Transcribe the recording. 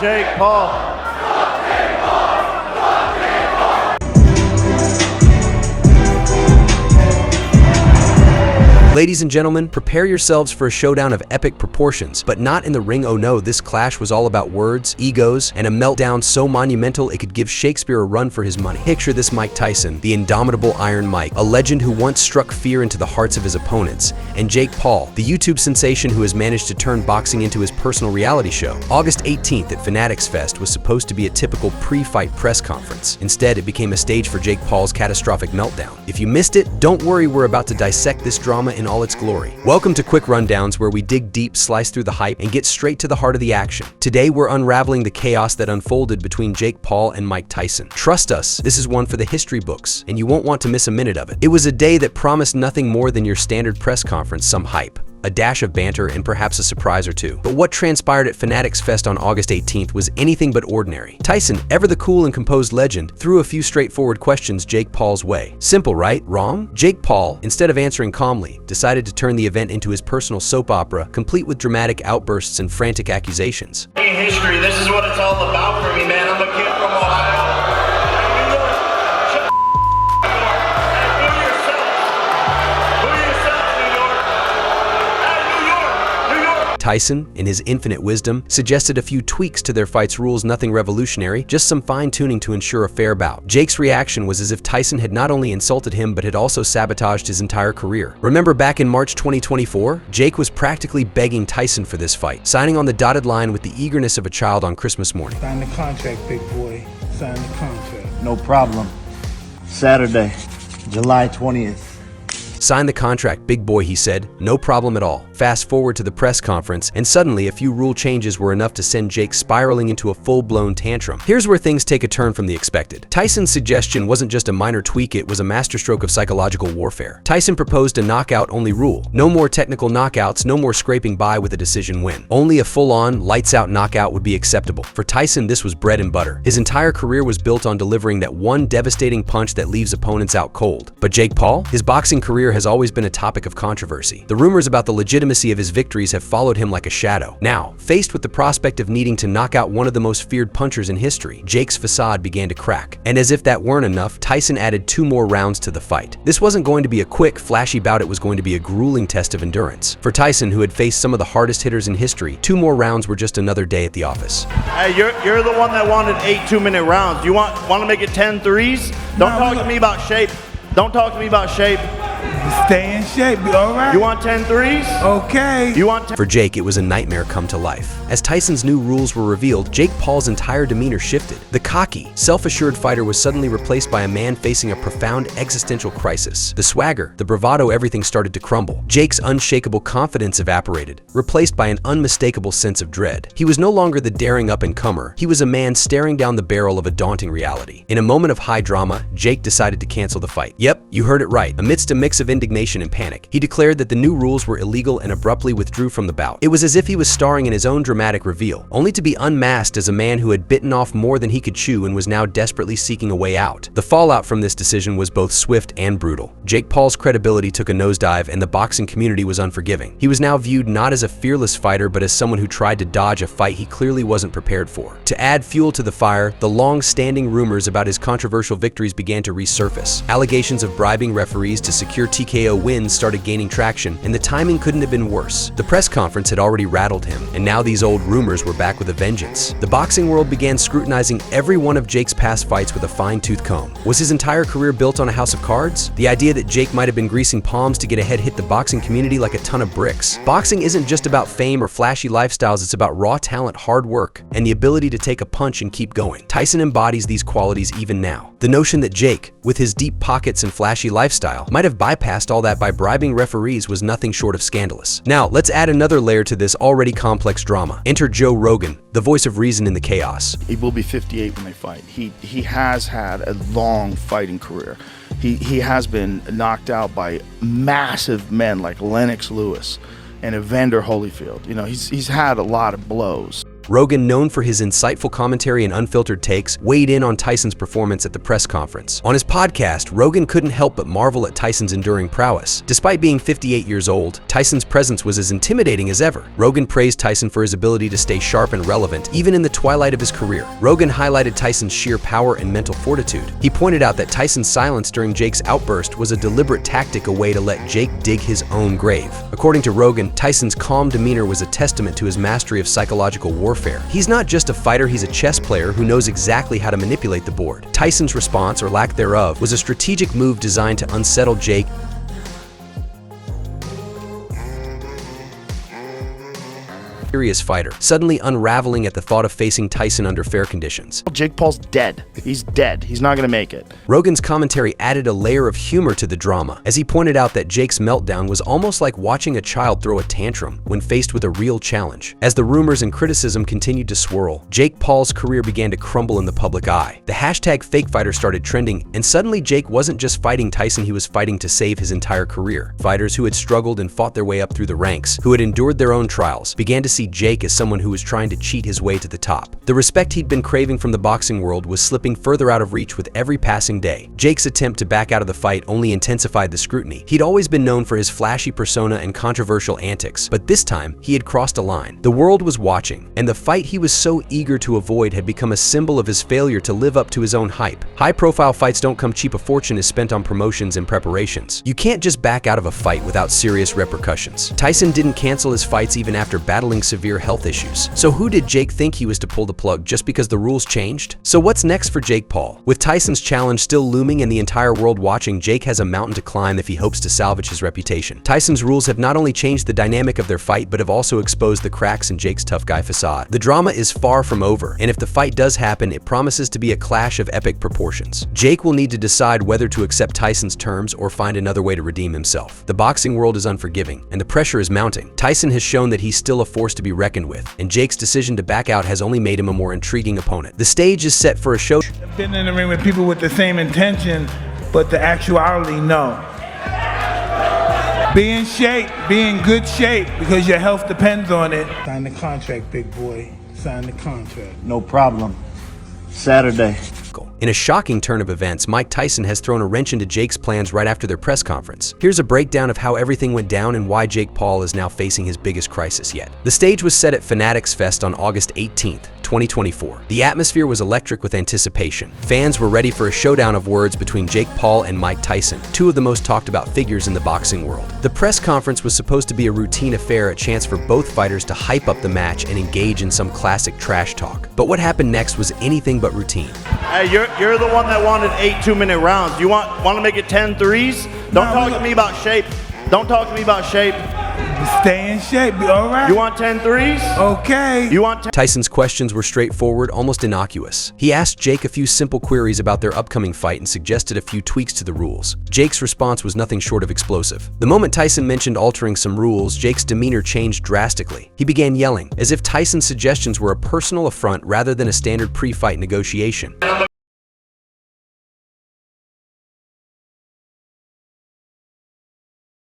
Jake Paul. Ladies and gentlemen, prepare yourselves for a showdown of epic proportions, but not in the ring. Oh no, this clash was all about words, egos, and a meltdown so monumental it could give Shakespeare a run for his money. Picture this: Mike Tyson, the indomitable Iron Mike, a legend who once struck fear into the hearts of his opponents, and Jake Paul, the YouTube sensation who has managed to turn boxing into his personal reality show. August 18th at Fanatics Fest was supposed to be a typical pre-fight press conference. Instead, it became a stage for Jake Paul's catastrophic meltdown. If you missed it, don't worry, we're about to dissect this drama in all its glory. Welcome to Quick Rundowns, where we dig deep, slice through the hype, and get straight to the heart of the action. Today, we're unraveling the chaos that unfolded between Jake Paul and Mike Tyson. Trust us, this is one for the history books, and you won't want to miss a minute of it. It was a day that promised nothing more than your standard press conference: some hype, a dash of banter, and perhaps a surprise or two. But what transpired at Fanatics Fest on August 18th was anything but ordinary. Tyson, ever the cool and composed legend, threw a few straightforward questions Jake Paul's way. Simple, right? Wrong? Jake Paul, instead of answering calmly, decided to turn the event into his personal soap opera, complete with dramatic outbursts and frantic accusations. In history, this is what it's all about for me, man. I'm a kid from Ohio. Tyson, in his infinite wisdom, suggested a few tweaks to their fight's rules, nothing revolutionary, just some fine-tuning to ensure a fair bout. Jake's reaction was as if Tyson had not only insulted him but had also sabotaged his entire career. Remember back in March 2024? Jake was practically begging Tyson for this fight, signing on the dotted line with the eagerness of a child on Christmas morning. Sign the contract, big boy. Sign the contract. No problem. Saturday, July 20th. Sign the contract, big boy, he said. No problem at all. Fast forward to the press conference, and suddenly a few rule changes were enough to send Jake spiraling into a full-blown tantrum. Here's where things take a turn from the expected. Tyson's suggestion wasn't just a minor tweak, it was a masterstroke of psychological warfare. Tyson proposed a knockout-only rule. No more technical knockouts, no more scraping by with a decision win. Only a full-on, lights-out knockout would be acceptable. For Tyson, this was bread and butter. His entire career was built on delivering that one devastating punch that leaves opponents out cold. But Jake Paul? His boxing career has always been a topic of controversy. The rumors about the legitimacy of his victories have followed him like a shadow. Now, faced with the prospect of needing to knock out one of the most feared punchers in history, Jake's facade began to crack. And as if that weren't enough, Tyson added 2 more rounds to the fight. This wasn't going to be a quick, flashy bout, it was going to be a grueling test of endurance. For Tyson, who had faced some of the hardest hitters in history, 2 more rounds were just another day at the office. Hey, you're the one that wanted 8 2-minute rounds. You want to make it 10 threes? Don't talk to me about shape. Don't talk to me about shape. Stay in shape, all right? You want 10 threes? Okay. You want 10? For Jake, it was a nightmare come to life. As Tyson's new rules were revealed, Jake Paul's entire demeanor shifted. The cocky, self-assured fighter was suddenly replaced by a man facing a profound existential crisis. The swagger, the bravado, everything started to crumble. Jake's unshakable confidence evaporated, replaced by an unmistakable sense of dread. He was no longer the daring up-and-comer. He was a man staring down the barrel of a daunting reality. In a moment of high drama, Jake decided to cancel the fight. Yep, you heard it right. Amidst a mix of indignation and panic, he declared that the new rules were illegal and abruptly withdrew from the bout. It was as if he was starring in his own dramatic reveal, only to be unmasked as a man who had bitten off more than he could chew and was now desperately seeking a way out. The fallout from this decision was both swift and brutal. Jake Paul's credibility took a nosedive, and the boxing community was unforgiving. He was now viewed not as a fearless fighter, but as someone who tried to dodge a fight he clearly wasn't prepared for. To add fuel to the fire, the long-standing rumors about his controversial victories began to resurface. Allegations of bribing referees to secure TKO wins started gaining traction, and the timing couldn't have been worse. The press conference had already rattled him, and now these old rumors were back with a vengeance. The boxing world began scrutinizing every one of Jake's past fights with a fine-tooth comb. Was his entire career built on a house of cards? The idea that Jake might have been greasing palms to get ahead hit the boxing community like a ton of bricks. Boxing isn't just about fame or flashy lifestyles, it's about raw talent, hard work, and the ability to take a punch and keep going. Tyson embodies these qualities even now. The notion that Jake, with his deep pockets and flashy lifestyle, might have bypassed all that by bribing referees was nothing short of scandalous. Now, let's add another layer to this already complex drama. Enter Joe Rogan, the voice of reason in the chaos. He will be 58 when they fight. He has had a long fighting career. He has been knocked out by massive men like Lennox Lewis and Evander Holyfield. You know, he's had a lot of blows. Rogan, known for his insightful commentary and unfiltered takes, weighed in on Tyson's performance at the press conference. On his podcast, Rogan couldn't help but marvel at Tyson's enduring prowess. Despite being 58 years old, Tyson's presence was as intimidating as ever. Rogan praised Tyson for his ability to stay sharp and relevant, even in the twilight of his career. Rogan highlighted Tyson's sheer power and mental fortitude. He pointed out that Tyson's silence during Jake's outburst was a deliberate tactic, a way to let Jake dig his own grave. According to Rogan, Tyson's calm demeanor was a testament to his mastery of psychological warfare. He's not just a fighter, he's a chess player who knows exactly how to manipulate the board. Tyson's response, or lack thereof, was a strategic move designed to unsettle Jake. Serious fighter, suddenly unraveling at the thought of facing Tyson under fair conditions. Jake Paul's dead. He's dead. He's not going to make it. Rogan's commentary added a layer of humor to the drama, as he pointed out that Jake's meltdown was almost like watching a child throw a tantrum when faced with a real challenge. As the rumors and criticism continued to swirl, Jake Paul's career began to crumble in the public eye. The hashtag #FakeFighter started trending, and suddenly Jake wasn't just fighting Tyson, he was fighting to save his entire career. Fighters who had struggled and fought their way up through the ranks, who had endured their own trials, began to see Jake as someone who was trying to cheat his way to the top. The respect he'd been craving from the boxing world was slipping further out of reach with every passing day. Jake's attempt to back out of the fight only intensified the scrutiny. He'd always been known for his flashy persona and controversial antics, but this time he had crossed a line. The world was watching, and the fight he was so eager to avoid had become a symbol of his failure to live up to his own hype. High-profile fights don't come cheap. A fortune is spent on promotions and preparations. You can't just back out of a fight without serious repercussions. Tyson didn't cancel his fights even after battling severe health issues. So who did Jake think he was to pull the plug just because the rules changed? So what's next for Jake Paul? With Tyson's challenge still looming and the entire world watching, Jake has a mountain to climb if he hopes to salvage his reputation. Tyson's rules have not only changed the dynamic of their fight, but have also exposed the cracks in Jake's tough guy facade. The drama is far from over, and if the fight does happen, it promises to be a clash of epic proportions. Jake will need to decide whether to accept Tyson's terms or find another way to redeem himself. The boxing world is unforgiving, and the pressure is mounting. Tyson has shown that he's still a force to be reckoned with, and Jake's decision to back out has only made him a more intriguing opponent. The stage is set for a show. I've been in the ring with people with the same intention, but the actuality, no. Be in shape, be in good shape, because your health depends on it. Sign the contract, big boy. Sign the contract. No problem. Saturday. In a shocking turn of events, Mike Tyson has thrown a wrench into Jake's plans right after their press conference. Here's a breakdown of how everything went down and why Jake Paul is now facing his biggest crisis yet. The stage was set at Fanatics Fest on August 18th, 2024. The atmosphere was electric with anticipation. Fans were ready for a showdown of words between Jake Paul and Mike Tyson, two of the most talked about figures in the boxing world. The press conference was supposed to be a routine affair, a chance for both fighters to hype up the match and engage in some classic trash talk. But what happened next was anything but routine. Hey, you're the one that wanted 8 2-minute rounds. You want to make it 10 threes? Don't talk to me about shape. Don't talk to me about shape. Stay in shape, be all right? You want 10 threes? Okay. You want 10? Tyson's questions were straightforward, almost innocuous. He asked Jake a few simple queries about their upcoming fight and suggested a few tweaks to the rules. Jake's response was nothing short of explosive. The moment Tyson mentioned altering some rules, Jake's demeanor changed drastically. He began yelling, as if Tyson's suggestions were a personal affront rather than a standard pre-fight negotiation.